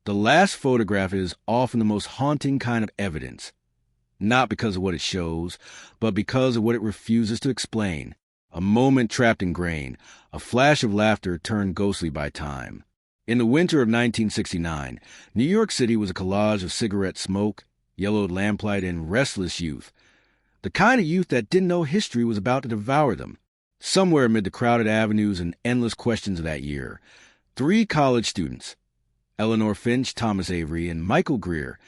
The last photograph is often the most haunting kind of evidence, not because of what it shows, but because of what it refuses to explain. A moment trapped in grain, a flash of laughter turned ghostly by time. In the winter of 1969, New York City was a collage of cigarette smoke, yellowed lamplight, and restless youth. The kind of youth that didn't know history was about to devour them. Somewhere amid the crowded avenues and endless questions of that year, 3 college students, Eleanor Finch, Thomas Avery, and Michael Greer,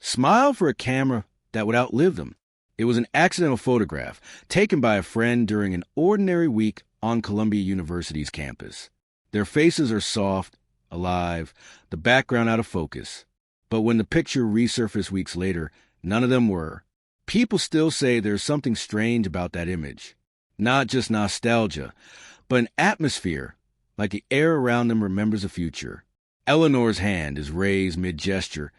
smiled for a camera that would outlive them. It was an accidental photograph taken by a friend during an ordinary week on Columbia University's campus. Their faces are soft, alive, the background out of focus. But when the picture resurfaced weeks later, none of them were. People still say there's something strange about that image. Not just nostalgia, but an atmosphere, like the air around them remembers the future. Eleanor's hand is raised mid-gesture.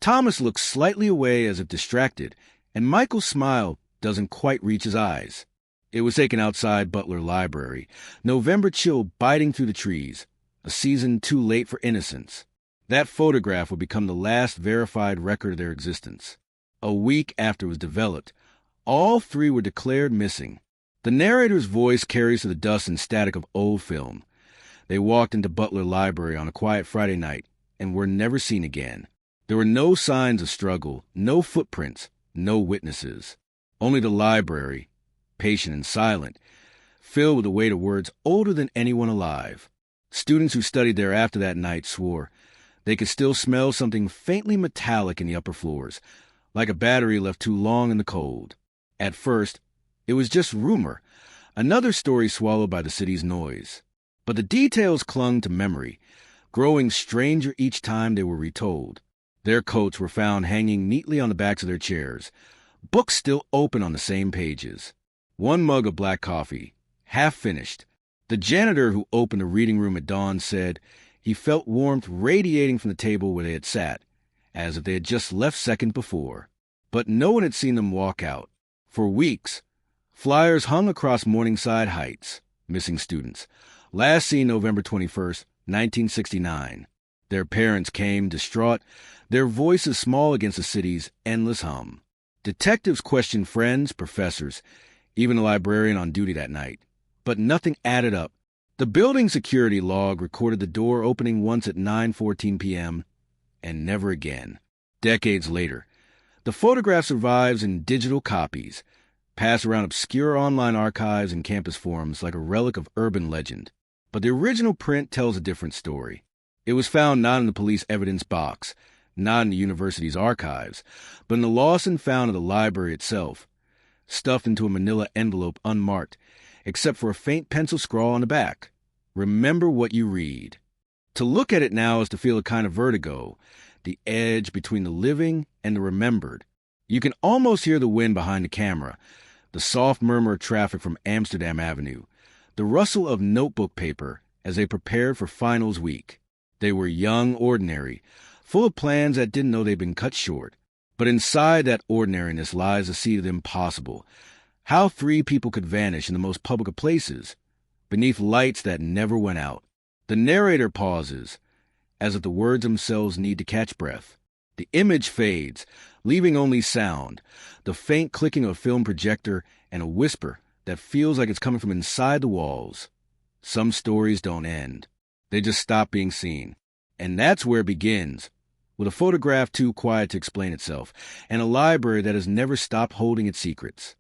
Thomas looks slightly away as if distracted, and Michael's smile doesn't quite reach his eyes. It was taken outside Butler Library, November chill biting through the trees, a season too late for innocence. That photograph would become the last verified record of their existence. A week after it was developed, all 3 were declared missing. The narrator's voice carries to the dust and static of old film. They walked into Butler Library on a quiet Friday night and were never seen again. There were no signs of struggle, no footprints, no witnesses. Only the library, patient and silent, filled with the weight of words older than anyone alive. Students who studied there after that night swore they could still smell something faintly metallic in the upper floors, like a battery left too long in the cold. At first, it was just rumor, another story swallowed by the city's noise. But the details clung to memory, growing stranger each time they were retold. Their coats were found hanging neatly on the backs of their chairs, books still open on the same pages. 1 mug of black coffee, half finished. The janitor who opened the reading room at dawn said he felt warmth radiating from the table where they had sat, as if they had just left seconds before. But no one had seen them walk out. For weeks, flyers hung across Morningside Heights, missing students. Last seen November 21st, 1969. Their parents came, distraught, their voices small against the city's endless hum. Detectives questioned friends, professors, even a librarian on duty that night. But nothing added up. The building security log recorded the door opening once at 9:14 p.m. and never again. Decades later, the photograph survives in digital copies, passed around obscure online archives and campus forums like a relic of urban legend. But the original print tells a different story. It was found not in the police evidence box, not in the university's archives, but in the lost and found of the library itself, stuffed into a manila envelope unmarked, except for a faint pencil scrawl on the back. Remember what you read. To look at it now is to feel a kind of vertigo, the edge between the living and the remembered. You can almost hear the wind behind the camera, the soft murmur of traffic from Amsterdam Avenue, the rustle of notebook paper as they prepared for finals week. They were young, ordinary, full of plans that didn't know they'd been cut short. But inside that ordinariness lies the seed of the impossible. How 3 people could vanish in the most public of places, beneath lights that never went out. The narrator pauses, as if the words themselves need to catch breath. The image fades, leaving only sound, the faint clicking of a film projector and a whisper that feels like it's coming from inside the walls. Some stories don't end. They just stop being seen. And that's where it begins, with a photograph too quiet to explain itself, and a library that has never stopped holding its secrets.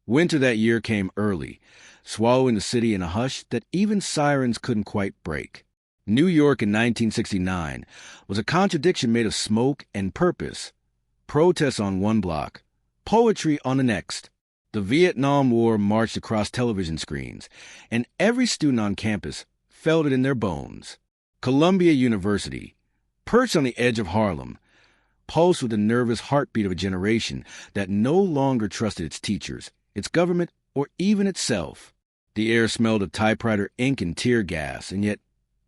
Winter that year came early, swallowing the city in a hush that even sirens couldn't quite break. New York in 1969 was a contradiction made of smoke and purpose. Protests on one block, poetry on the next. The Vietnam War marched across television screens, and every student on campus felt it in their bones. Columbia University, perched on the edge of Harlem, pulsed with the nervous heartbeat of a generation that no longer trusted its teachers, its government, or even itself. The air smelled of typewriter ink and tear gas, and yet,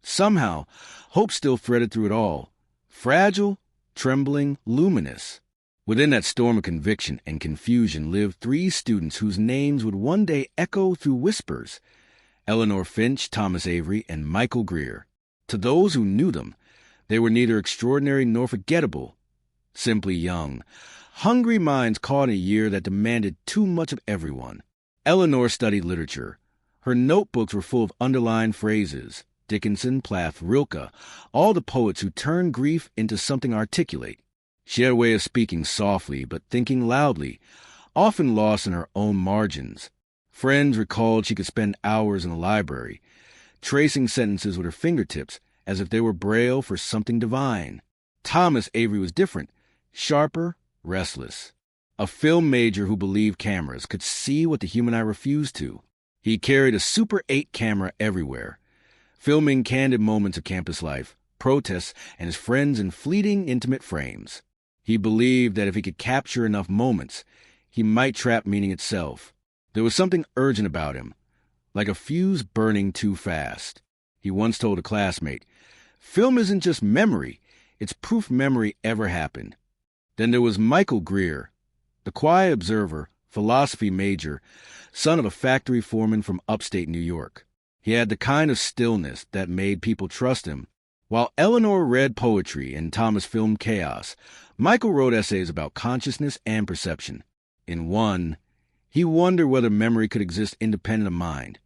somehow, hope still threaded through it all. Fragile, trembling, luminous. Within that storm of conviction and confusion lived 3 students whose names would one day echo through whispers: Eleanor Finch, Thomas Avery, and Michael Greer. To those who knew them, They were neither extraordinary nor forgettable, simply young. Hungry minds caught in a year that demanded too much of everyone. Eleanor studied literature. Her notebooks were full of underlined phrases. Dickinson, Plath, Rilke, all the poets who turned grief into something articulate. She had a way of speaking softly but thinking loudly, often lost in her own margins. Friends recalled she could spend hours in the library, tracing sentences with her fingertips as if they were braille for something divine. Thomas Avery was different, sharper, restless. A film major who believed cameras could see what the human eye refused to. He carried a Super 8 camera everywhere, filming candid moments of campus life, protests, and his friends in fleeting, intimate frames. He believed that if he could capture enough moments, he might trap meaning itself. There was something urgent about him, like a fuse burning too fast. He once told a classmate, "Film isn't just memory, it's proof memory ever happened." Then there was Michael Greer, the quiet observer, philosophy major, son of a factory foreman from upstate New York. He had the kind of stillness that made people trust him. While Eleanor read poetry and Thomas filmed chaos, Michael wrote essays about consciousness and perception. In one, he wondered whether memory could exist independent of mind.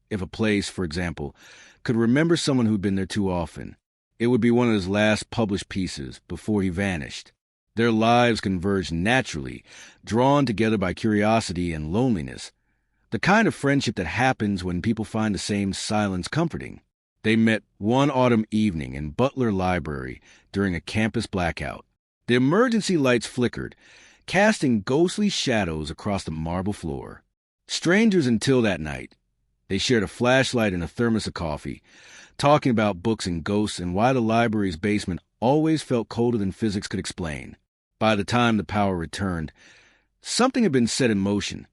If a place, for example, could remember someone who'd been there too often, it would be one of his last published pieces before he vanished. Their lives converged naturally, drawn together by curiosity and loneliness, the kind of friendship that happens when people find the same silence comforting. They met one autumn evening in Butler Library during a campus blackout. The emergency lights flickered, casting ghostly shadows across the marble floor. Strangers until that night, they shared a flashlight and a thermos of coffee, talking about books and ghosts and why the library's basement always felt colder than physics could explain. By the time the power returned, something had been set in motion,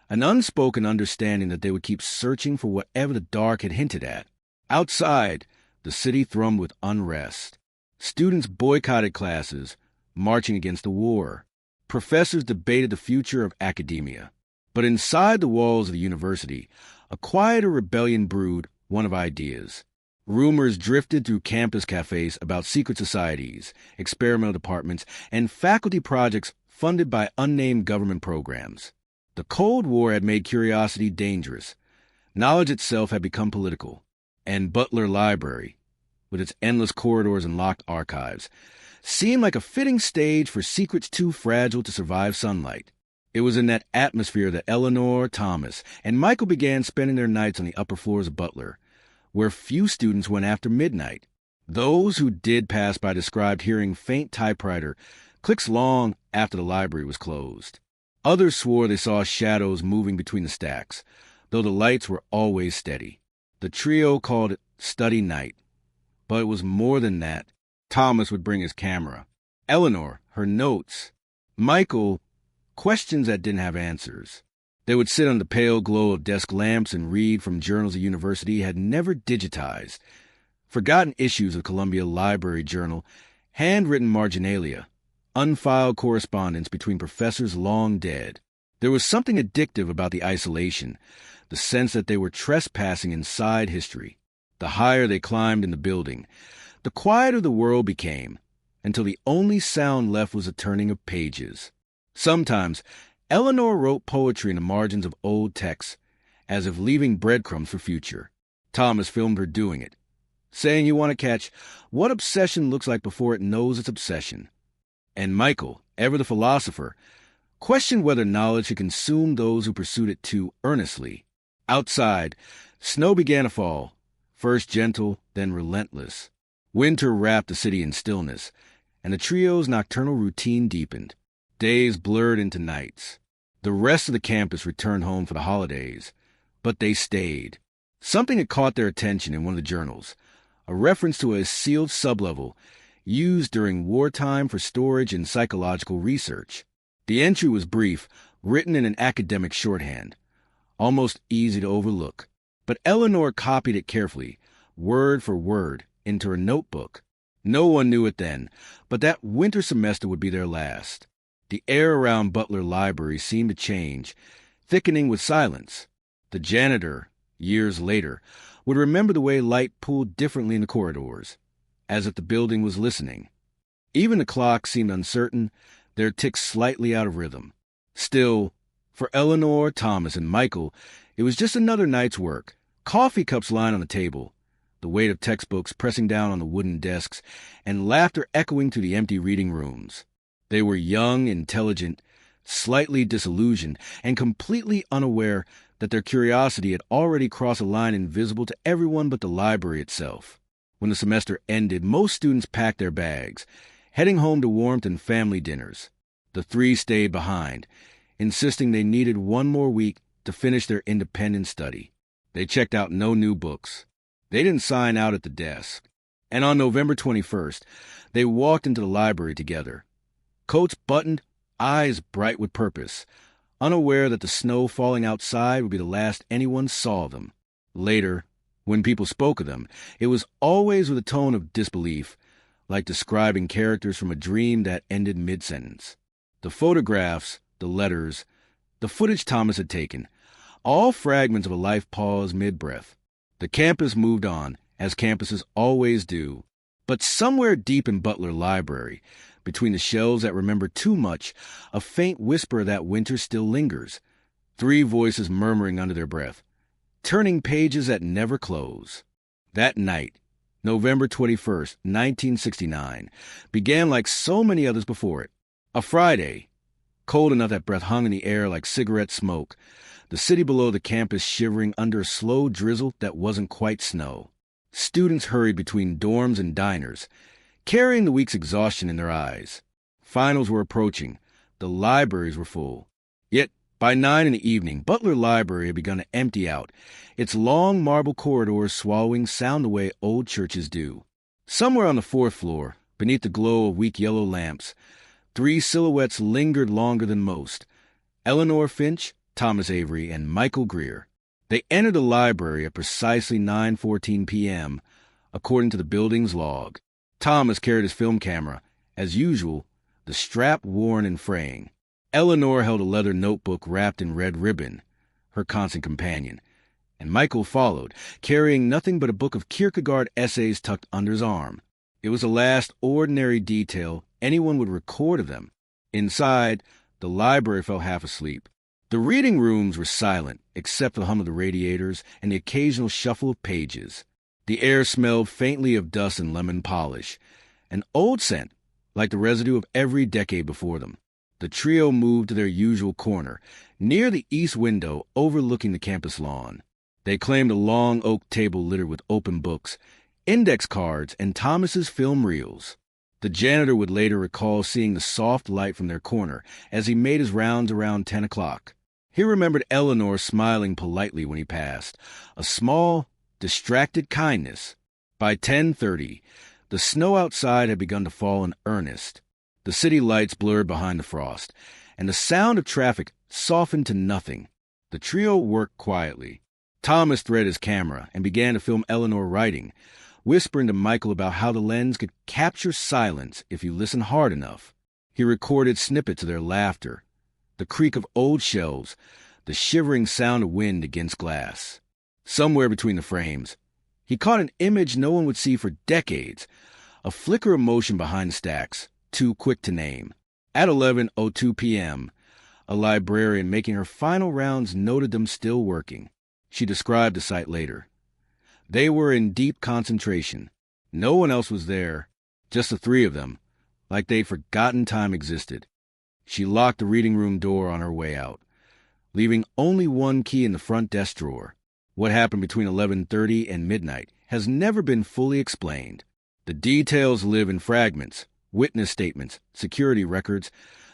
an unspoken understanding that they would keep searching for whatever the dark had hinted at. Outside, the city thrummed with unrest. Students boycotted classes, marching against the war. Professors debated the future of academia. But inside the walls of the university, a quieter rebellion brewed, one of ideas. Rumors drifted through campus cafes about secret societies, experimental departments, and faculty projects funded by unnamed government programs. The Cold War had made curiosity dangerous. Knowledge itself had become political. And Butler Library, with its endless corridors and locked archives, seemed like a fitting stage for secrets too fragile to survive sunlight. It was in that atmosphere that Eleanor, Thomas, and Michael began spending their nights on the upper floors of Butler, where few students went after midnight. Those who did pass by described hearing faint typewriter clicks long after the library was closed. Others swore they saw shadows moving between the stacks, though the lights were always steady. The trio called it study night, but it was more than that. Thomas would bring his camera. Eleanor, her notes. Michael, questions that didn't have answers. They would sit on the pale glow of desk lamps and read from journals the university had never digitized. Forgotten issues of Columbia Library Journal, handwritten marginalia, unfiled correspondence between professors long dead. There was something addictive about the isolation, the sense that they were trespassing inside history. The higher they climbed in the building, the quieter the world became, until the only sound left was the turning of pages. Sometimes, Eleanor wrote poetry in the margins of old texts, as if leaving breadcrumbs for future. Thomas filmed her doing it, saying you want to catch what obsession looks like before it knows its obsession. And Michael, ever the philosopher, questioned whether knowledge should consume those who pursued it too earnestly. Outside, snow began to fall, first gentle, then relentless. Winter wrapped the city in stillness, and the trio's nocturnal routine deepened. Days blurred into nights. The rest of the campus returned home for the holidays, but they stayed. Something had caught their attention in one of the journals, a reference to a sealed sublevel used during wartime for storage and psychological research. The entry was brief, written in an academic shorthand, almost easy to overlook. But Eleanor copied it carefully, word for word, into her notebook. No one knew it then, but that winter semester would be their last. The air around Butler Library seemed to change, thickening with silence. The janitor, years later, would remember the way light pooled differently in the corridors, as if the building was listening. Even the clock seemed uncertain, their ticks slightly out of rhythm. Still, for Eleanor, Thomas, and Michael, it was just another night's work. Coffee cups lying on the table, the weight of textbooks pressing down on the wooden desks, and laughter echoing through the empty reading rooms. They were young, intelligent, slightly disillusioned, and completely unaware that their curiosity had already crossed a line invisible to everyone but the library itself. When the semester ended, most students packed their bags, heading home to warmth and family dinners. The three stayed behind, insisting they needed one more week to finish their independent study. They checked out no new books. They didn't sign out at the desk. And on November 21st, they walked into the library together. Coats buttoned, eyes bright with purpose, unaware that the snow falling outside would be the last anyone saw of them. Later, when people spoke of them, it was always with a tone of disbelief, like describing characters from a dream that ended mid-sentence. The photographs, the letters, the footage Thomas had taken, all fragments of a life paused mid-breath. The campus moved on, as campuses always do, but somewhere deep in Butler Library, between the shelves that remember too much, a faint whisper of that winter still lingers, three voices murmuring under their breath, turning pages that never close. That night, November 21st, 1969, began like so many others before it. A Friday, cold enough that breath hung in the air like cigarette smoke, the city below the campus shivering under a slow drizzle that wasn't quite snow. Students hurried between dorms and diners, carrying the week's exhaustion in their eyes. Finals were approaching. The libraries were full. Yet, by 9 in the evening, Butler Library had begun to empty out, its long marble corridors swallowing sound the way old churches do. Somewhere on the fourth floor, beneath the glow of weak yellow lamps, three silhouettes lingered longer than most: Eleanor Finch, Thomas Avery, and Michael Greer. They entered the library at precisely 9:14 p.m., according to the building's log. Thomas carried his film camera, as usual, the strap worn and fraying. Eleanor held a leather notebook wrapped in red ribbon, her constant companion, and Michael followed, carrying nothing but a book of Kierkegaard essays tucked under his arm. It was the last ordinary detail anyone would record of them. Inside, the library fell half asleep. The reading rooms were silent, except for the hum of the radiators and the occasional shuffle of pages. The air smelled faintly of dust and lemon polish, an old scent, like the residue of every decade before them. The trio moved to their usual corner, near the east window overlooking the campus lawn. They claimed a long oak table littered with open books, index cards, and Thomas's film reels. The janitor would later recall seeing the soft light from their corner as he made his rounds around 10 o'clock. He remembered Eleanor smiling politely when he passed, a small, distracted kindness. By 10:30, the snow outside had begun to fall in earnest. The city lights blurred behind the frost, and the sound of traffic softened to nothing. The trio worked quietly. Thomas threaded his camera and began to film Eleanor writing, whispering to Michael about how the lens could capture silence if you listen hard enough. He recorded snippets of their laughter, the creak of old shelves, the shivering sound of wind against glass. Somewhere between the frames, he caught an image no one would see for decades, a flicker of motion behind the stacks, too quick to name. At 11:02 p.m., a librarian making her final rounds noted them still working. She described the site later. They were in deep concentration. No one else was there, just the three of them, like they'd forgotten time existed. She locked the reading room door on her way out, leaving only one key in the front desk drawer. What happened between 11:30 and midnight has never been fully explained. The details live in fragments, witness statements, security records,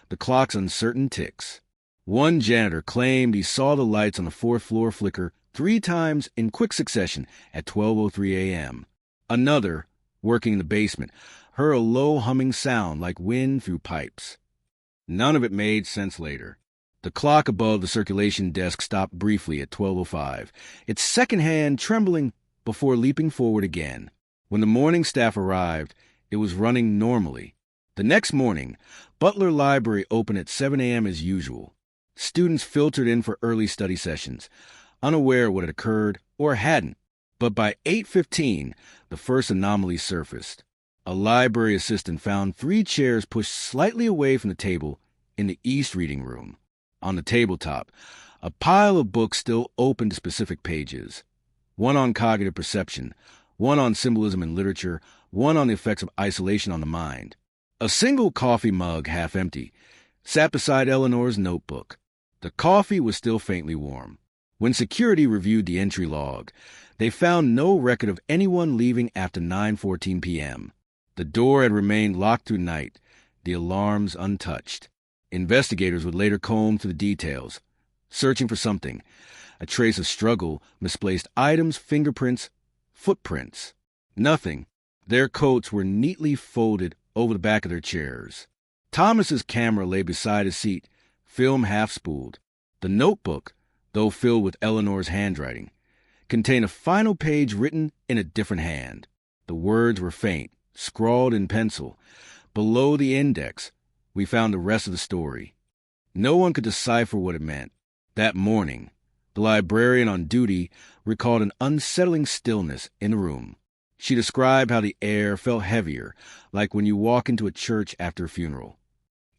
the clock's uncertain ticks. One janitor claimed he saw the lights on the fourth floor flicker 3 times in quick succession at 12:03 a.m. Another, working in the basement, heard a low humming sound like wind through pipes. None of it made sense later. The clock above the circulation desk stopped briefly at 12:05, its second hand trembling before leaping forward again. When the morning staff arrived, it was running normally. The next morning, Butler Library opened at 7 a.m. as usual. Students filtered in for early study sessions, unaware of what had occurred or hadn't. But by 8:15, the first anomaly surfaced. A library assistant found 3 chairs pushed slightly away from the table in the East reading room. On the tabletop, a pile of books still open to specific pages. One on cognitive perception, one on symbolism in literature, one on the effects of isolation on the mind. A single coffee mug, half empty, sat beside Eleanor's notebook. The coffee was still faintly warm. When security reviewed the entry log, they found no record of anyone leaving after 9:14 p.m. The door had remained locked through night, the alarms untouched. Investigators would later comb through the details, searching for something. A trace of struggle, misplaced items, fingerprints, footprints. Nothing. Their coats were neatly folded over the back of their chairs. Thomas's camera lay beside his seat, film half-spooled. The notebook, though filled with Eleanor's handwriting, contained a final page written in a different hand. The words were faint, scrawled in pencil. Below the index, we found the rest of the story. No one could decipher what it meant. That morning, the librarian on duty recalled an unsettling stillness in the room. She described how the air felt heavier, like when you walk into a church after a funeral.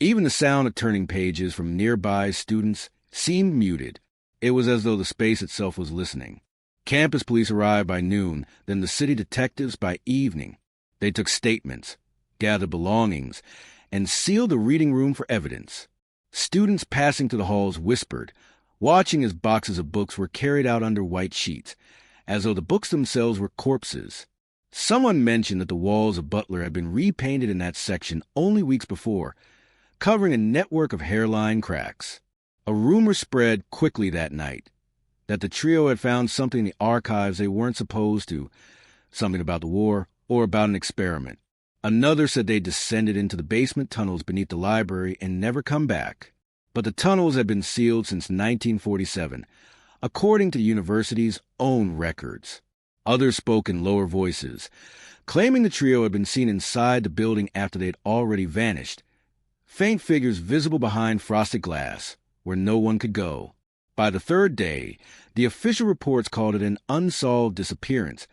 Even the sound of turning pages from nearby students seemed muted. It was as though the space itself was listening. Campus police arrived by noon, then the city detectives by evening. They took statements, gathered belongings, and sealed the reading room for evidence. Students passing through the halls whispered, watching as boxes of books were carried out under white sheets, as though the books themselves were corpses. Someone mentioned that the walls of Butler had been repainted in that section only weeks before, covering a network of hairline cracks. A rumor spread quickly that night that the trio had found something in the archives they weren't supposed to, something about the war or about an experiment. Another said they descended into the basement tunnels beneath the library and never come back. But the tunnels had been sealed since 1947, according to the university's own records. Others spoke in lower voices, claiming the trio had been seen inside the building after they had already vanished. Faint figures visible behind frosted glass, where no one could go. By the 3rd day, the official reports called it an unsolved disappearance,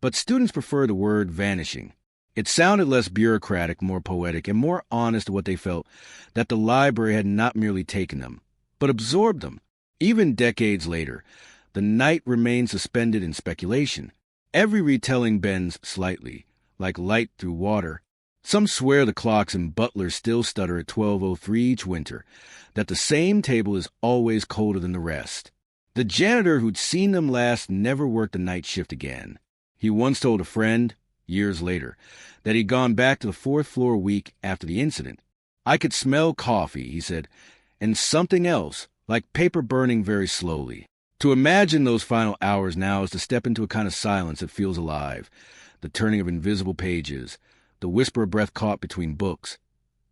but students preferred the word vanishing. It sounded less bureaucratic, more poetic, and more honest to what they felt, that the library had not merely taken them, but absorbed them. Even decades later, the night remained suspended in speculation. Every retelling bends slightly, like light through water. Some swear the clocks in Butler still stutter at 12:03 each winter, that the same table is always colder than the rest. The janitor who'd seen them last never worked a night shift again. He once told a friend, years later, that he'd gone back to the 4th floor a week after the incident. I could smell coffee, he said, and something else, like paper burning very slowly. To imagine those final hours now is to step into a kind of silence that feels alive, the turning of invisible pages, the whisper of breath caught between books,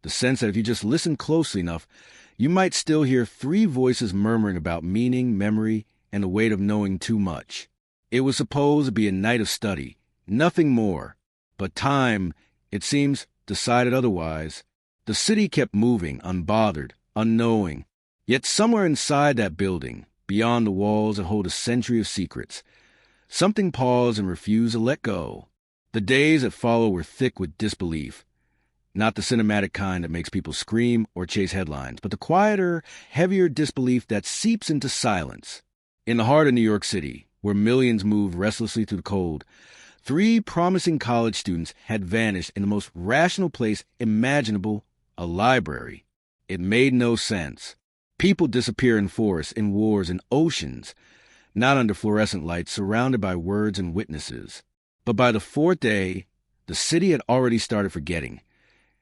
the sense that if you just listen closely enough, you might still hear 3 voices murmuring about meaning, memory, and the weight of knowing too much. It was supposed to be a night of study, nothing more. But time, it seems, decided otherwise. The city kept moving, unbothered, unknowing. Yet somewhere inside that building, beyond the walls that hold a century of secrets, something paused and refused to let go. The days that followed were thick with disbelief. Not the cinematic kind that makes people scream or chase headlines, but the quieter, heavier disbelief that seeps into silence. In the heart of New York City, where millions moved restlessly through the cold, 3 promising college students had vanished in the most rational place imaginable, a library. It made no sense. People disappear in forests, in wars, in oceans, not under fluorescent lights, surrounded by words and witnesses. But by the 4th day, the city had already started forgetting,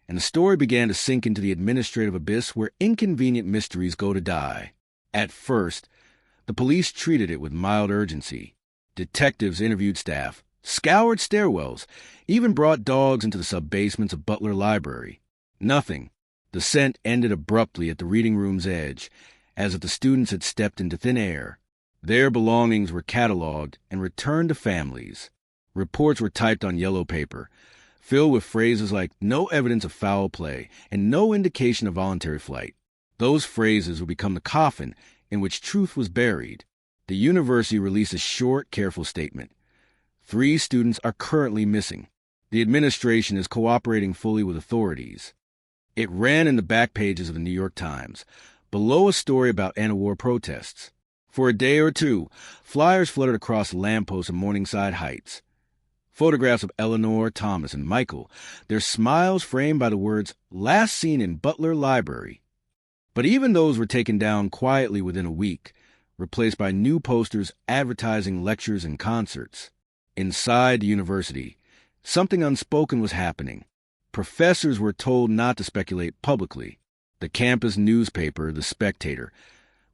and the story began to sink into the administrative abyss where inconvenient mysteries go to die. At first, the police treated it with mild urgency. Detectives interviewed staff, scoured stairwells, even brought dogs into the sub-basements of Butler Library. Nothing. The scent ended abruptly at the reading room's edge, as if the students had stepped into thin air. Their belongings were cataloged and returned to families. Reports were typed on yellow paper, filled with phrases like no evidence of foul play and no indication of voluntary flight. Those phrases would become the coffin in which truth was buried. The university released a short, careful statement. 3 students are currently missing. The administration is cooperating fully with authorities. It ran in the back pages of the New York Times, below a story about anti-war protests. For a day or two, flyers fluttered across lampposts of Morningside Heights. Photographs of Eleanor, Thomas, and Michael, their smiles framed by the words, "Last seen in Butler Library." But even those were taken down quietly within a week, replaced by new posters advertising lectures and concerts. Inside the university, something unspoken was happening. Professors were told not to speculate publicly. The campus newspaper, The Spectator,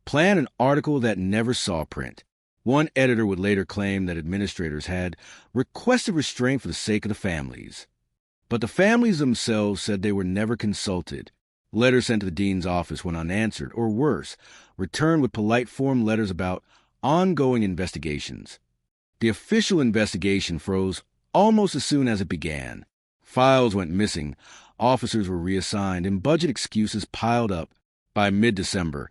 planned an article that never saw print. One editor would later claim that administrators had requested restraint for the sake of the families. But the families themselves said they were never consulted. Letters sent to the dean's office went unanswered, or worse, returned with polite form letters about ongoing investigations. The official investigation froze almost as soon as it began. Files went missing, officers were reassigned, and budget excuses piled up. By mid-December,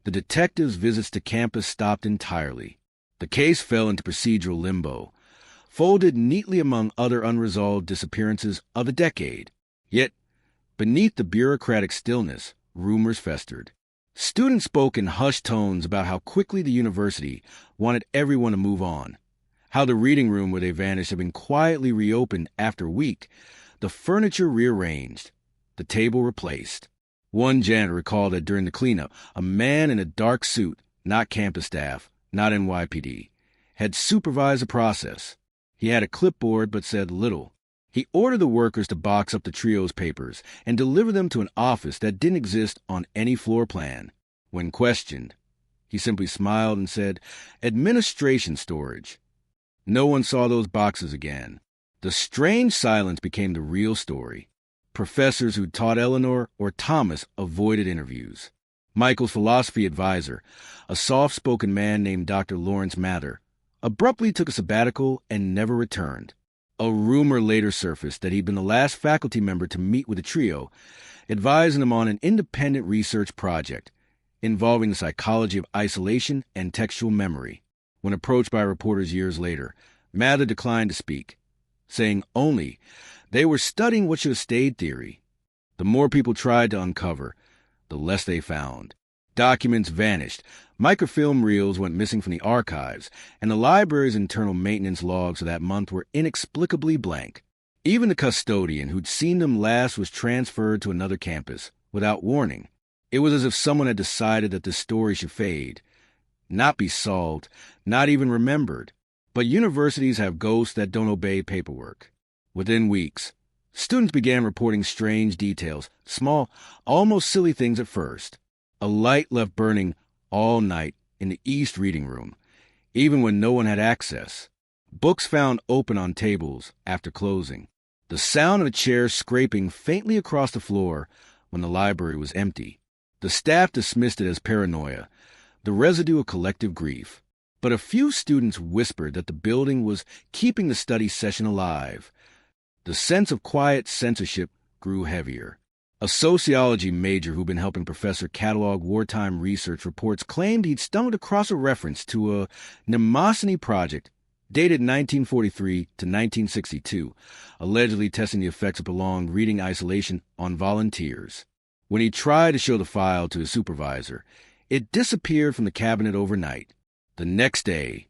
the detectives' visits to campus stopped entirely. The case fell into procedural limbo, folded neatly among other unresolved disappearances of the decade. Yet, beneath the bureaucratic stillness, rumors festered. Students spoke in hushed tones about how quickly the university wanted everyone to move on, how the reading room where they vanished had been quietly reopened after a week, the furniture rearranged, the table replaced. One janitor recalled that during the cleanup, a man in a dark suit, not campus staff, not NYPD, had supervised the process. He had a clipboard but said little. He ordered the workers to box up the trio's papers and deliver them to an office that didn't exist on any floor plan. When questioned, he simply smiled and said, "Administration storage." No one saw those boxes again. The strange silence became the real story. Professors who taught Eleanor or Thomas avoided interviews. Michael's philosophy advisor, a soft-spoken man named Dr. Lawrence Mather, abruptly took a sabbatical and never returned. A rumor later surfaced that he'd been the last faculty member to meet with the trio, advising them on an independent research project involving the psychology of isolation and textual memory. When approached by reporters years later, Mather declined to speak, saying only they were studying what should have stayed theory. The more people tried to uncover, the less they found. Documents vanished, microfilm reels went missing from the archives, and the library's internal maintenance logs for that month were inexplicably blank. Even the custodian who'd seen them last was transferred to another campus, without warning. It was as if someone had decided that this story should fade, not be solved, not even remembered. But universities have ghosts that don't obey paperwork. Within weeks, students began reporting strange details, small, almost silly things at first. A light left burning all night in the East reading room, even when no one had access. Books found open on tables after closing. The sound of a chair scraping faintly across the floor when the library was empty. The staff dismissed it as paranoia, the residue of collective grief. But a few students whispered that the building was keeping the study session alive. The sense of quiet censorship grew heavier. A sociology major who'd been helping Professor catalog wartime research reports claimed he'd stumbled across a reference to a mnemosiny project dated 1943 to 1962, allegedly testing the effects of prolonged reading isolation on volunteers. When he tried to show the file to his supervisor, it disappeared from the cabinet overnight. The next day,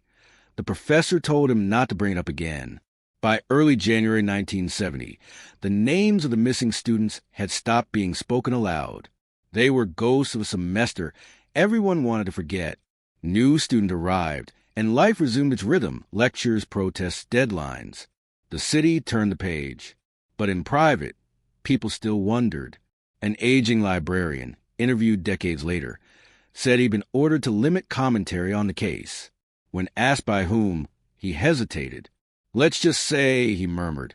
the professor told him not to bring it up again. By early January 1970, the names of the missing students had stopped being spoken aloud. They were ghosts of a semester everyone wanted to forget. New students arrived, and life resumed its rhythm, lectures, protests, deadlines. The city turned the page. But in private, people still wondered. An aging librarian, interviewed decades later, said he'd been ordered to limit commentary on the case. When asked by whom, he hesitated. "Let's just say," he murmured,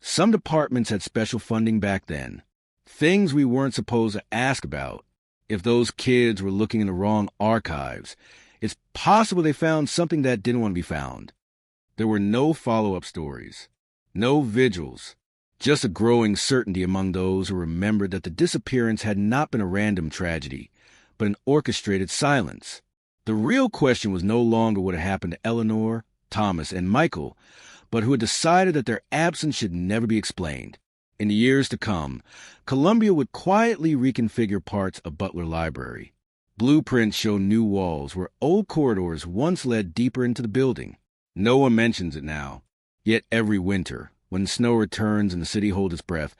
"some departments had special funding back then. Things we weren't supposed to ask about. If those kids were looking in the wrong archives, it's possible they found something that didn't want to be found." There were no follow-up stories, no vigils, just a growing certainty among those who remembered that the disappearance had not been a random tragedy, but an orchestrated silence. The real question was no longer what had happened to Eleanor, Thomas, and Michael, but who had decided that their absence should never be explained. In the years to come, Columbia would quietly reconfigure parts of Butler Library. Blueprints show new walls where old corridors once led deeper into the building. No one mentions it now. Yet every winter, when snow returns and the city holds its breath,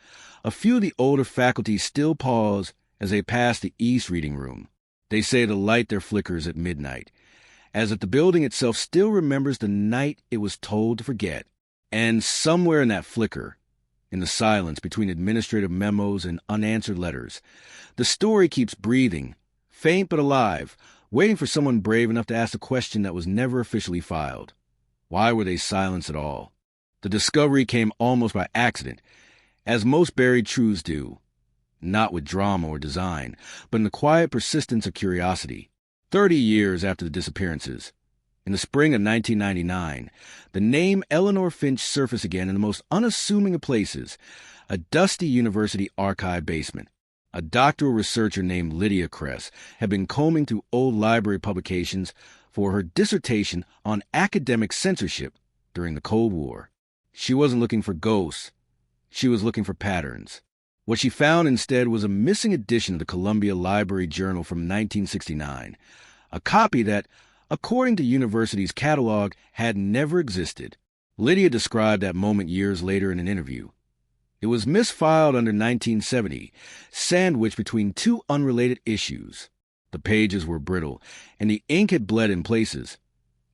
a few of the older faculty still pause as they pass the East Reading Room. They say the light there flickers at midnight, as if the building itself still remembers the night it was told to forget. And somewhere in that flicker, in the silence between administrative memos and unanswered letters, the story keeps breathing, faint but alive, waiting for someone brave enough to ask a question that was never officially filed. Why were they silenced at all? The discovery came almost by accident, as most buried truths do, not with drama or design, but in the quiet persistence of curiosity. 30 years after the disappearances, in the spring of 1999, the name Eleanor Finch surfaced again in the most unassuming of places, a dusty university archive basement. A doctoral researcher named Lydia Kress had been combing through old library publications for her dissertation on academic censorship during the Cold War. She wasn't looking for ghosts. She was looking for patterns. What she found instead was a missing edition of the Columbia Library Journal from 1969, a copy that, according to university's catalog, had never existed. Lydia described that moment years later in an interview. It was misfiled under 1970, sandwiched between two unrelated issues. The pages were brittle, and the ink had bled in places,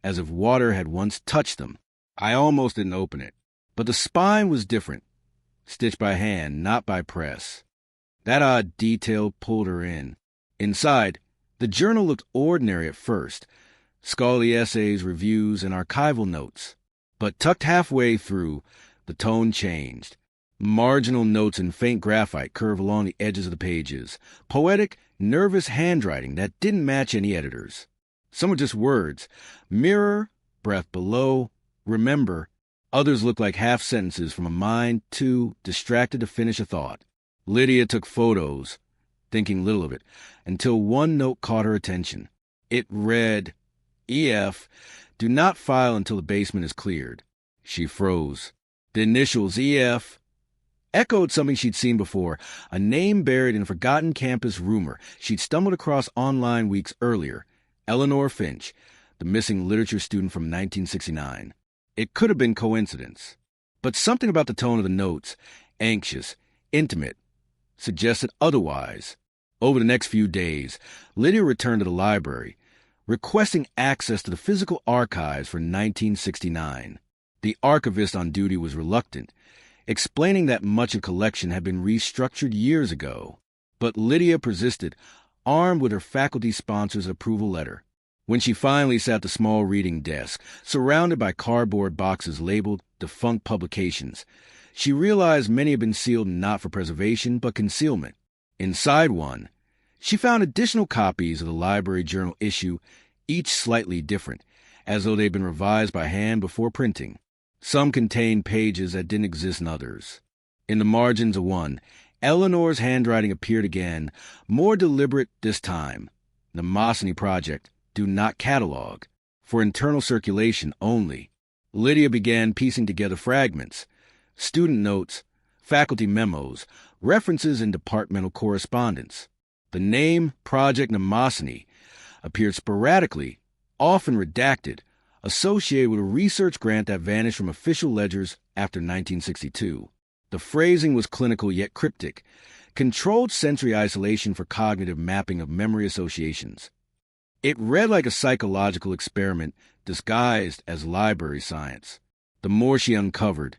as if water had once touched them. I almost didn't open it, but the spine was different, stitched by hand, not by press. That odd detail pulled her in. Inside, the journal looked ordinary at first, scholarly essays, reviews, and archival notes. But tucked halfway through, the tone changed. Marginal notes in faint graphite curve along the edges of the pages, poetic, nervous handwriting that didn't match any editors. Some were just words: mirror, breath below, remember. Others looked like half sentences from a mind too distracted to finish a thought. Lydia took photos, thinking little of it, until one note caught her attention. It read, "EF, do not file until the basement is cleared." She froze. The initials EF echoed something she'd seen before, a name buried in a forgotten campus rumor she'd stumbled across online weeks earlier: Eleanor Finch, the missing literature student from 1969. It could have been coincidence, but something about the tone of the notes, anxious, intimate, suggested otherwise. Over the next few days, Lydia returned to the library, requesting access to the physical archives for 1969. The archivist on duty was reluctant, explaining that much of the collection had been restructured years ago. But Lydia persisted, armed with her faculty sponsor's approval letter. When she finally sat at the small reading desk, surrounded by cardboard boxes labeled defunct publications, she realized many had been sealed not for preservation but concealment. Inside one, she found additional copies of the Library Journal issue, each slightly different, as though they'd been revised by hand before printing. Some contained pages that didn't exist in others. In the margins of one, Eleanor's handwriting appeared again, more deliberate this time. The Mnemosiny Project, do not catalog, for internal circulation only. Lydia began piecing together fragments, student notes, faculty memos, references in departmental correspondence. The name Project Mnemosiny appeared sporadically, often redacted, associated with a research grant that vanished from official ledgers after 1962. The phrasing was clinical yet cryptic, controlled sensory isolation for cognitive mapping of memory associations. It read like a psychological experiment disguised as library science. The more she uncovered,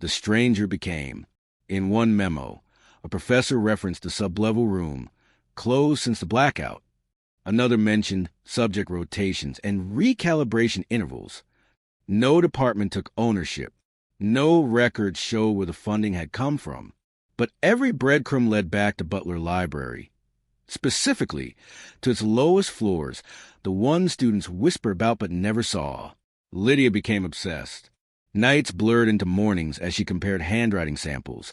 the stranger it became. In one memo, a professor referenced the sublevel room, closed since the blackout. Another mentioned subject rotations and recalibration intervals. No department took ownership. No records showed where the funding had come from. But every breadcrumb led back to Butler Library, specifically to its lowest floors, the one students whisper about but never saw. Lydia became obsessed. Nights blurred into mornings as she compared handwriting samples,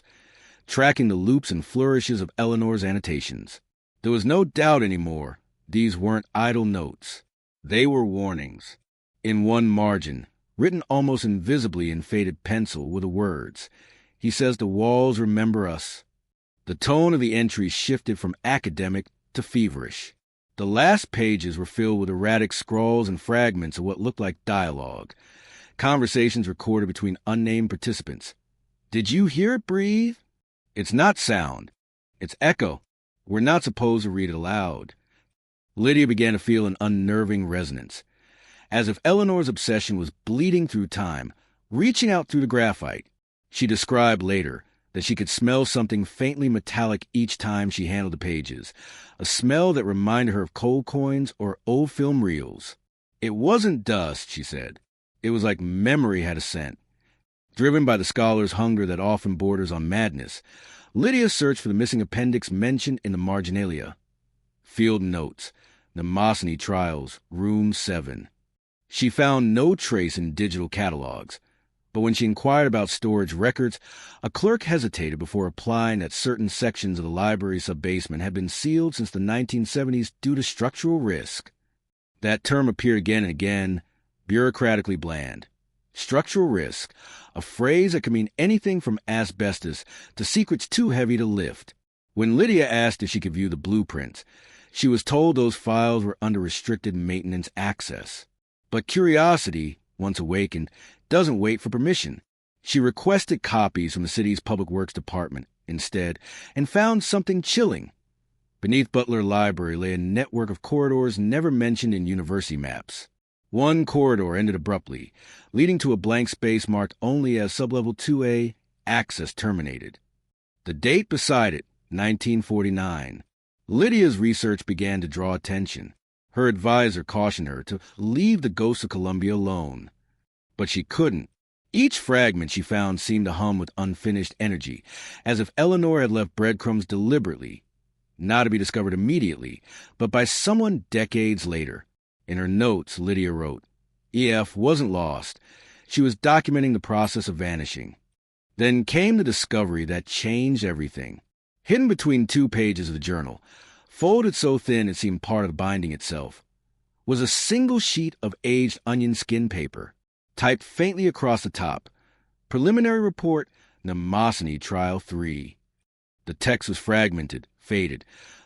tracking the loops and flourishes of Eleanor's annotations. There was no doubt anymore. These weren't idle notes. They were warnings. In one margin, written almost invisibly in faded pencil were the words, "He says the walls remember us." The tone of the entry shifted from academic to feverish. The last pages were filled with erratic scrawls and fragments of what looked like dialogue, conversations recorded between unnamed participants. "Did you hear it breathe? It's not sound. It's echo. We're not supposed to read it aloud." Lydia began to feel an unnerving resonance, as if Eleanor's obsession was bleeding through time, reaching out through the graphite. She described later that she could smell something faintly metallic each time she handled the pages, a smell that reminded her of cold coins or old film reels. It wasn't dust, she said. It was like memory had a scent. Driven by the scholar's hunger that often borders on madness, Lydia searched for the missing appendix mentioned in the marginalia. Field notes, Mnemosyne Trials, Room 7. She found no trace in digital catalogs, but when she inquired about storage records, a clerk hesitated before replying that certain sections of the library sub-basement had been sealed since the 1970s due to structural risk. That term appeared again and again, bureaucratically bland. Structural risk, a phrase that could mean anything from asbestos to secrets too heavy to lift. When Lydia asked if she could view the blueprints, she was told those files were under restricted maintenance access. But curiosity, once awakened, doesn't wait for permission. She requested copies from the city's Public Works Department instead and found something chilling. Beneath Butler Library lay a network of corridors never mentioned in university maps. One corridor ended abruptly, leading to a blank space marked only as Sublevel 2A, Access Terminated. The date beside it, 1949. Lydia's research began to draw attention. Her advisor cautioned her to leave the Ghosts of Columbia alone. But she couldn't. Each fragment she found seemed to hum with unfinished energy, as if Eleanor had left breadcrumbs deliberately, not to be discovered immediately, but by someone decades later. In her notes, Lydia wrote, "EF wasn't lost. She was documenting the process of vanishing." Then came the discovery that changed everything. Hidden between 2 pages of the journal, folded so thin it seemed part of the binding itself, was a single sheet of aged onion skin paper, typed faintly across the top. Preliminary report, Mnemosyne Trial 3. The text was fragmented, faded,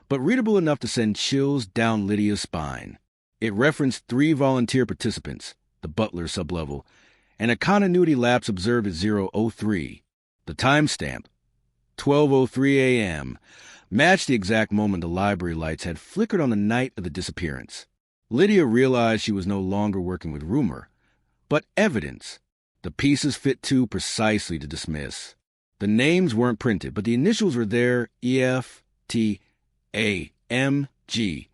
but readable enough to send chills down Lydia's spine. It referenced 3 volunteer participants, the Butler sublevel, and a continuity lapse observed at 0:03. The timestamp, 12:03 a.m., matched the exact moment the library lights had flickered on the night of the disappearance. Lydia realized she was no longer working with rumor, but evidence. The pieces fit too precisely to dismiss. The names weren't printed, but the initials were there, EF, T, A, M, G.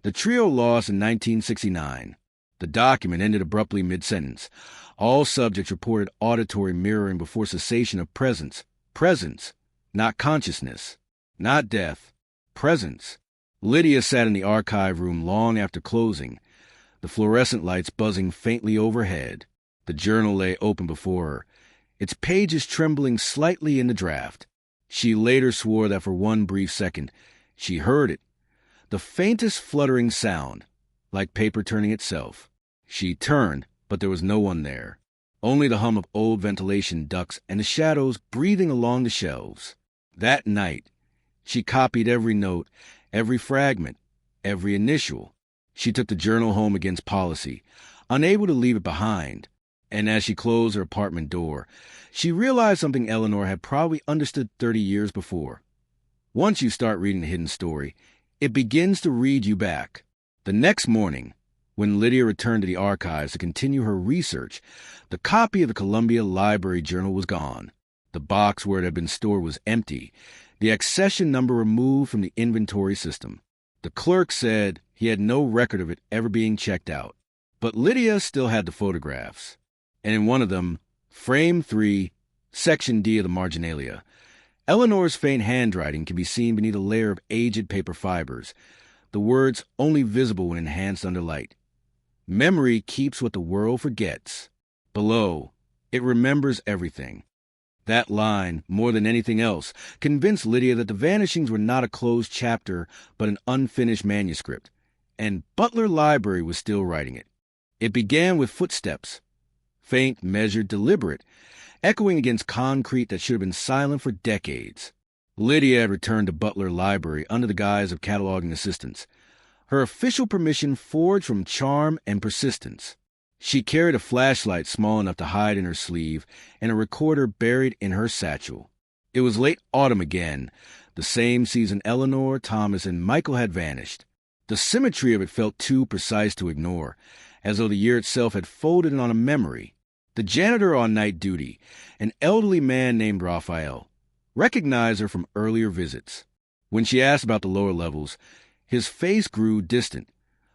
The trio lost in 1969. The document ended abruptly mid-sentence. All subjects reported auditory mirroring before cessation of presence. Presence, not consciousness. Not death. Presence. Lydia sat in the archive room long after closing, the fluorescent lights buzzing faintly overhead. The journal lay open before her, its pages trembling slightly in the draft. She later swore that for one brief second, she heard it, the faintest fluttering sound, like paper turning itself. She turned, but there was no one there, only the hum of old ventilation ducts and the shadows breathing along the shelves. That night, she copied every note, every fragment, every initial. She took the journal home against policy, unable to leave it behind. And as she closed her apartment door, she realized something Eleanor had probably understood 30 years before. Once you start reading the hidden story, it begins to read you back. The next morning, when Lydia returned to the archives to continue her research, the copy of the Columbia Library Journal was gone. The box where it had been stored was empty, the accession number removed from the inventory system. The clerk said he had no record of it ever being checked out. But Lydia still had the photographs. And in one of them, frame 3, section D of the marginalia, Eleanor's faint handwriting can be seen beneath a layer of aged paper fibers, the words only visible when enhanced under light. Memory keeps what the world forgets. Below, it remembers everything. That line, more than anything else, convinced Lydia that the vanishings were not a closed chapter, but an unfinished manuscript. And Butler Library was still writing it. It began with footsteps. Faint, measured, deliberate, echoing against concrete that should have been silent for decades. Lydia had returned to Butler Library under the guise of cataloging assistance, her official permission forged from charm and persistence. She carried a flashlight small enough to hide in her sleeve and a recorder buried in her satchel. It was late autumn again, the same season Eleanor, Thomas, and Michael had vanished. The symmetry of it felt too precise to ignore, as though the year itself had folded in on a memory. The janitor on night duty, an elderly man named Raphael, recognized her from earlier visits. When she asked about the lower levels, his face grew distant,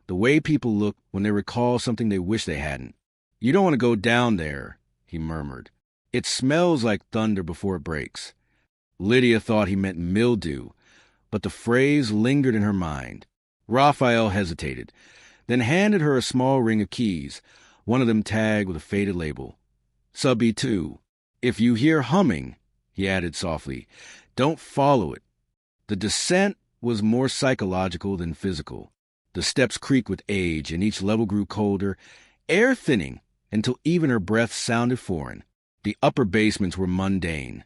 the way people look when they recall something they wish they hadn't. "You don't want to go down there," he murmured. "It smells like thunder before it breaks." Lydia thought he meant mildew, but the phrase lingered in her mind. Raphael hesitated, then handed her a small ring of keys, one of them tagged with a faded label. "Sub B2. If you hear humming," he added softly, "don't follow it." The descent was more psychological than physical. The steps creaked with age, and each level grew colder, air thinning, until even her breath sounded foreign. The upper basements were mundane.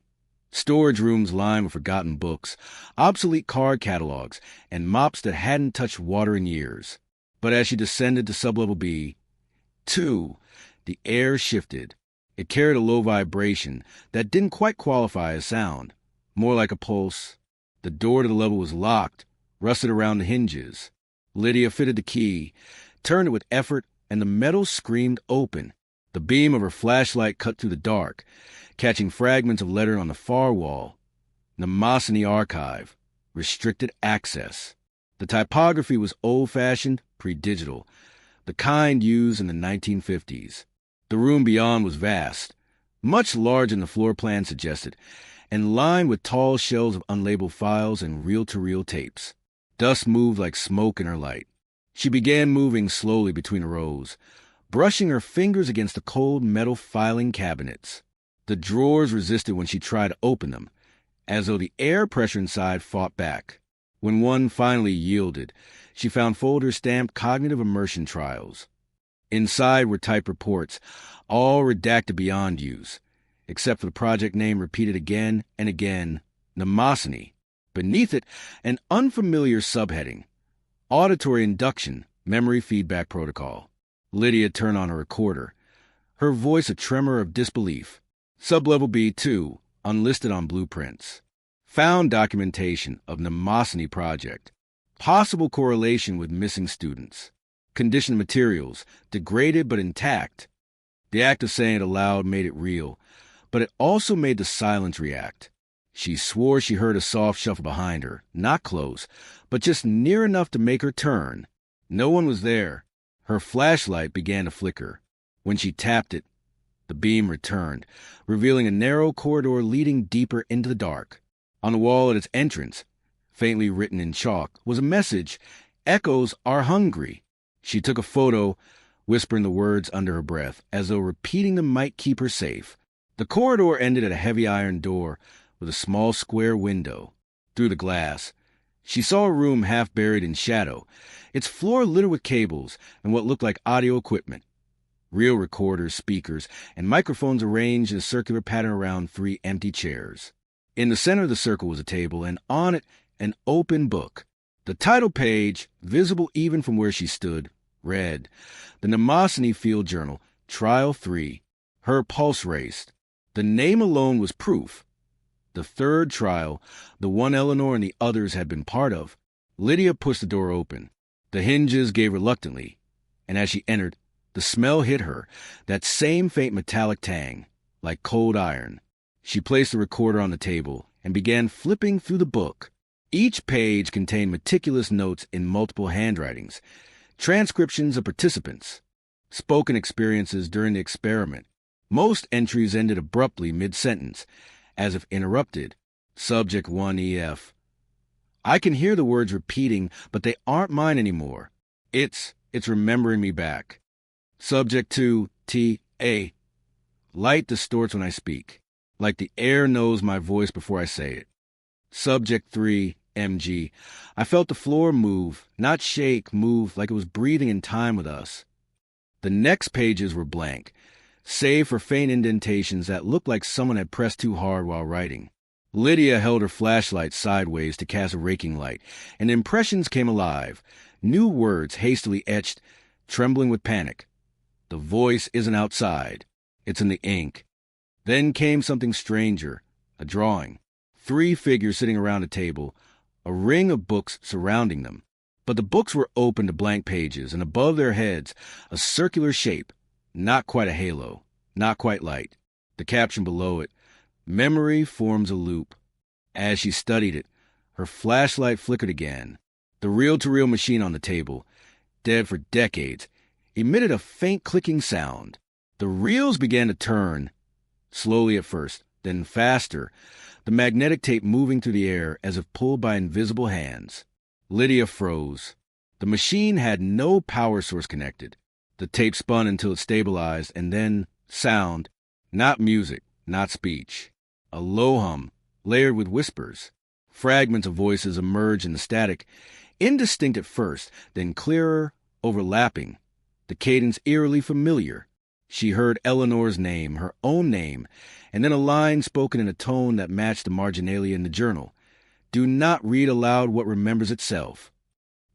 Storage rooms lined with forgotten books, obsolete card catalogs, and mops that hadn't touched water in years. But as she descended to sublevel B2, the air shifted. It carried a low vibration that didn't quite qualify as sound, more like a pulse. The door to the level was locked, rusted around the hinges. Lydia fitted the key, turned it with effort, and the metal screamed open. The beam of her flashlight cut through the dark, catching fragments of letter on the far wall. Mnemosyne Archive. Restricted access. The typography was old-fashioned, pre-digital, the kind used in the 1950s. The room beyond was vast, much larger than the floor plan suggested, and lined with tall shelves of unlabeled files and reel-to-reel tapes. Dust moved like smoke in her light. She began moving slowly between the rows, brushing her fingers against the cold metal filing cabinets. The drawers resisted when she tried to open them, as though the air pressure inside fought back. When one finally yielded, she found folders stamped Cognitive Immersion Trials. Inside were typed reports, all redacted beyond use, except for the project name repeated again and again, Mnemosyne. Beneath it, an unfamiliar subheading, Auditory Induction, Memory Feedback Protocol. Lydia turned on her recorder, her voice a tremor of disbelief. Sublevel B2, unlisted on blueprints. Found documentation of Mnemosyne project. Possible correlation with missing students. Conditioned materials, degraded but intact. The act of saying it aloud made it real, but it also made the silence react. She swore she heard a soft shuffle behind her, not close, but just near enough to make her turn. No one was there. Her flashlight began to flicker. When she tapped it, the beam returned, revealing a narrow corridor leading deeper into the dark. On the wall at its entrance, faintly written in chalk, was a message, "Echoes are hungry." She took a photo, whispering the words under her breath, as though repeating them might keep her safe. The corridor ended at a heavy iron door with a small square window. Through the glass, she saw a room half buried in shadow, its floor littered with cables and what looked like audio equipment. Real recorders, speakers, and microphones arranged in a circular pattern around 3 empty chairs. In the center of the circle was a table, and on it, an open book. The title page, visible even from where she stood, read, "The Mnemosyne Field Journal, Trial 3. Her pulse raced." The name alone was proof. The third trial, the one Eleanor and the others had been part of. Lydia pushed the door open. The hinges gave reluctantly, and as she entered, the smell hit her, that same faint metallic tang, like cold iron. She placed the recorder on the table and began flipping through the book. Each page contained meticulous notes in multiple handwritings, transcriptions of participants, spoken experiences during the experiment. Most entries ended abruptly mid-sentence, as if interrupted. Subject 1EF. I can hear the words repeating, but they aren't mine anymore. It's remembering me back. Subject 2TA. Light distorts when I speak, like the air knows my voice before I say it. Subject 3MG. I felt the floor move, not shake, move like it was breathing in time with us. The next pages were blank. save for faint indentations that looked like someone had pressed too hard while writing. Lydia held her flashlight sideways to cast a raking light, and impressions came alive. New words hastily etched, trembling with panic. The voice isn't outside. It's in the ink. Then came something stranger, a drawing. 3 figures sitting around a table, a ring of books surrounding them. But the books were open to blank pages, and above their heads, a circular shape, not quite a halo, not quite light. The caption below it, "Memory forms a loop." As she studied it, her flashlight flickered again. The reel-to-reel machine on the table, dead for decades, emitted a faint clicking sound. The reels began to turn, slowly at first, then faster, the magnetic tape moving through the air as if pulled by invisible hands. Lydia froze. The machine had no power source connected. The tape spun until it stabilized, and then sound, not music, not speech. A low hum, layered with whispers. Fragments of voices emerged in the static, indistinct at first, then clearer, overlapping, the cadence eerily familiar. She heard Eleanor's name, her own name, and then a line spoken in a tone that matched the marginalia in the journal. "Do not read aloud what remembers itself."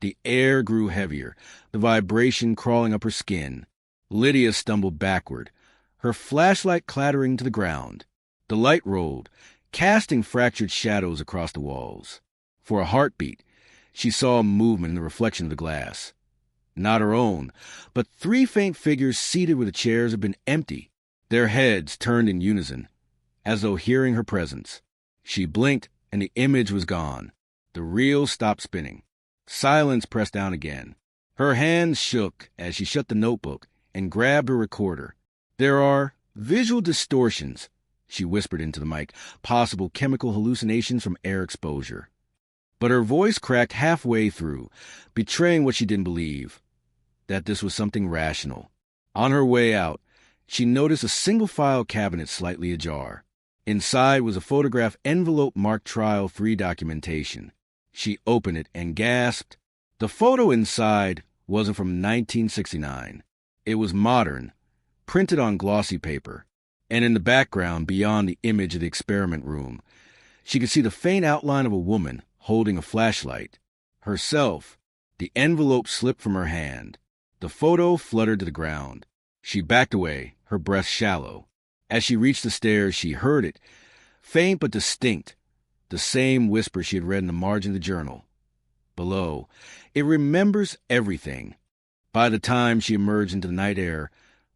The air grew heavier, the vibration crawling up her skin. Lydia stumbled backward, her flashlight clattering to the ground. The light rolled, casting fractured shadows across the walls. For a heartbeat, she saw a movement in the reflection of the glass. Not her own, but 3 faint figures seated where the chairs had been empty, their heads turned in unison, as though hearing her presence. She blinked, and the image was gone. The reel stopped spinning. Silence pressed down again. Her hands shook as she shut the notebook and grabbed her recorder. "There are visual distortions," she whispered into the mic, "possible chemical hallucinations from air exposure." But her voice cracked halfway through, betraying what she didn't believe, that this was something rational. On her way out, she noticed a single-file cabinet slightly ajar. Inside was a photograph envelope marked Trial 3 documentation. She opened it and gasped. The photo inside wasn't from 1969. It was modern, printed on glossy paper, and in the background, beyond the image of the experiment room, she could see the faint outline of a woman holding a flashlight. Herself. The envelope slipped from her hand. The photo fluttered to the ground. She backed away, her breath shallow. As she reached the stairs, she heard it, faint but distinct, the same whisper she had read in the margin of the journal. Below, "It remembers everything." By the time she emerged into the night air,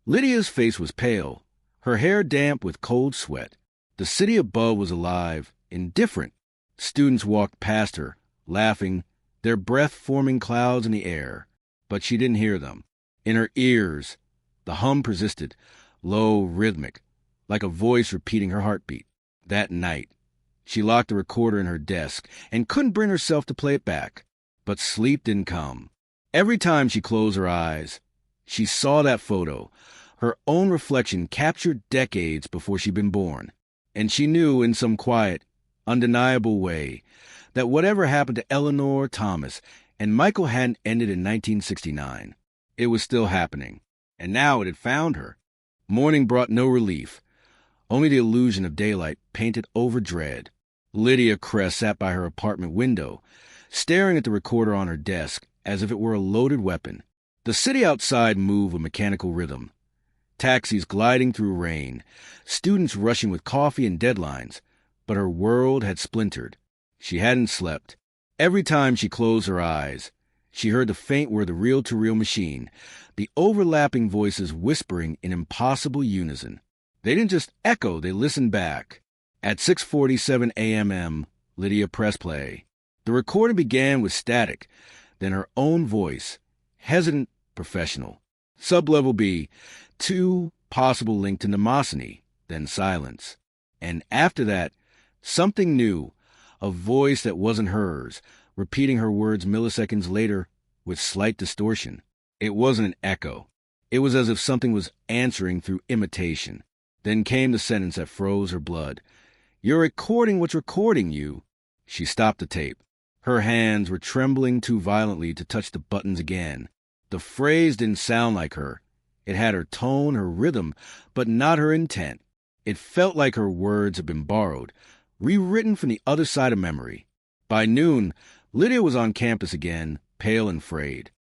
Lydia's face was pale, her hair damp with cold sweat. The city above was alive, indifferent. Students walked past her, laughing, their breath forming clouds in the air. But she didn't hear them. In her ears, the hum persisted, low, rhythmic, like a voice repeating her heartbeat. That night, she locked the recorder in her desk and couldn't bring herself to play it back. But sleep didn't come. Every time she closed her eyes, she saw that photo, her own reflection captured decades before she'd been born. And she knew in some quiet, undeniable way that whatever happened to Eleanor Thomas and Michael hadn't ended in 1969. It was still happening, and now it had found her. Morning brought no relief, only the illusion of daylight painted over dread. Lydia Cress sat by her apartment window, staring at the recorder on her desk as if it were a loaded weapon. The city outside moved with mechanical rhythm. Taxis gliding through rain, students rushing with coffee and deadlines, but her world had splintered. She hadn't slept. Every time she closed her eyes, she heard the faint whir of the reel-to-reel machine, the overlapping voices whispering in impossible unison. They didn't just echo, they listened back. At 6:47 a.m., Lydia pressed play. The recording began with static, then her own voice, hesitant, professional. Sublevel B, 2, possible link to mnemosiny, then silence. And after that, something new, a voice that wasn't hers, repeating her words milliseconds later with slight distortion. It wasn't an echo. It was as if something was answering through imitation. Then came the sentence that froze her blood. "You're recording what's recording you." She stopped the tape. Her hands were trembling too violently to touch the buttons again. The phrase didn't sound like her. It had her tone, her rhythm, but not her intent. It felt like her words had been borrowed, rewritten from the other side of memory. By noon, Lydia was on campus again, pale and frayed.